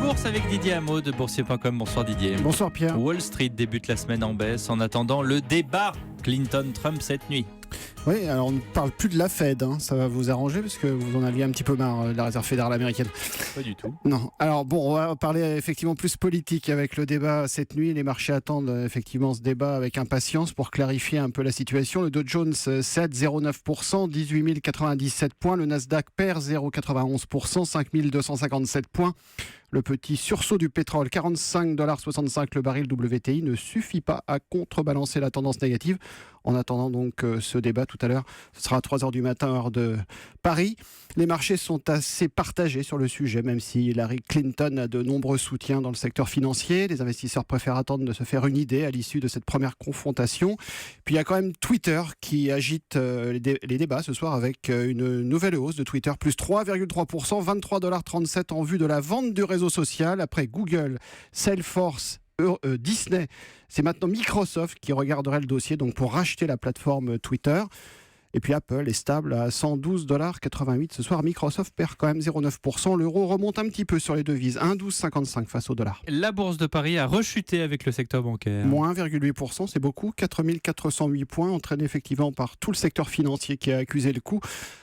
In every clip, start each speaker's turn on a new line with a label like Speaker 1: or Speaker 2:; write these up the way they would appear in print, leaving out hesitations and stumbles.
Speaker 1: bourse avec Didier Hameau de boursier.com. Bonsoir Didier.
Speaker 2: Bonsoir Pierre.
Speaker 1: Wall Street débute la semaine en baisse en attendant le débat Clinton-Trump cette nuit.
Speaker 2: Oui, alors on ne parle plus de la Fed, ça va vous arranger parce que vous en aviez un petit peu marre de la Réserve fédérale américaine.
Speaker 1: Pas du tout.
Speaker 2: Non, alors bon, on va parler effectivement plus politique avec le débat cette nuit. Les marchés attendent effectivement ce débat avec impatience pour clarifier un peu la situation. Le Dow Jones cède 0,9%, 18 097 points. Le Nasdaq perd 0,91%, 5 257 points. Le petit sursaut du pétrole, 45,65$ le baril WTI, ne suffit pas à contrebalancer la tendance négative. En attendant donc ce débat tout à l'heure, ce sera à 3h du matin, heure de Paris. Les marchés sont assez partagés sur le sujet, même si Hillary Clinton a de nombreux soutiens dans le secteur financier. Les investisseurs préfèrent attendre de se faire une idée à l'issue de cette première confrontation. Puis il y a quand même Twitter qui agite les débats ce soir avec une nouvelle hausse de Twitter, plus 3,3%, 23,37$ en vue de la vente du réseau social. Après Google, Salesforce, Disney, c'est maintenant Microsoft qui regarderait le dossier donc pour racheter la plateforme Twitter. Et puis Apple est stable à 112,88$ ce soir. Microsoft perd quand même 0,9%. L'euro remonte un petit peu sur les devises, 1,1255 face au dollar.
Speaker 1: La bourse de Paris a rechuté avec le secteur bancaire.
Speaker 2: Moins 1,8%, c'est beaucoup. 4408 points, entraînés effectivement par tout le secteur financier qui a accusé le coup.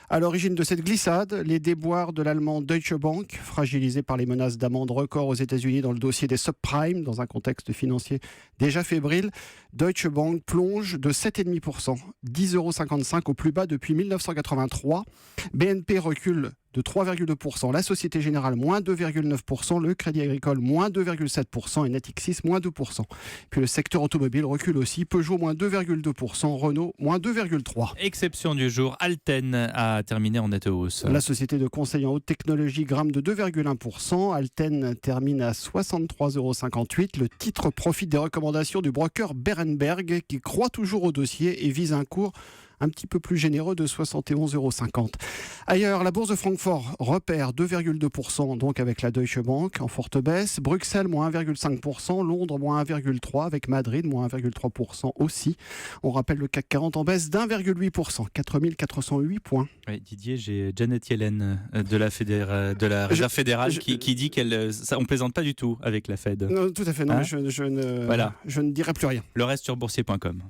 Speaker 2: À l'origine de cette glissade, les déboires de l'allemand Deutsche Bank, fragilisé par les menaces d'amende record aux États-Unis dans le dossier des subprimes, dans un contexte financier déjà fébrile. Deutsche Bank plonge de 7,5%, 10,55€ au plus bas depuis 1983. BNP recule de 3,2%, la Société Générale moins 2,9%, le Crédit Agricole moins 2,7% et Natixis moins 2%. Puis le secteur automobile recule aussi, Peugeot moins 2,2%, Renault moins 2,3%.
Speaker 1: Exception du jour, Alten a terminé en nette hausse.
Speaker 2: La société de conseil en haute technologie grimpe de 2,1%, Alten termine à 63,58€. Le titre profite des recommandations du broker Berenberg qui croit toujours au dossier et vise un cours un petit peu plus généreux de 71,50€. Ailleurs, la bourse de Francfort repère 2,2%, donc avec la Deutsche Bank en forte baisse. Bruxelles, moins 1,5%. Londres, moins 1,3%. Avec Madrid, moins 1,3% aussi. On rappelle le CAC 40 en baisse d'1,8%, 4408 points.
Speaker 1: Oui, Didier, j'ai Janet Yellen de la Réserve fédérale qui dit on plaisante pas du tout avec la Fed.
Speaker 2: Non, tout à fait, non, je ne dirai plus rien.
Speaker 1: Le reste sur boursier.com.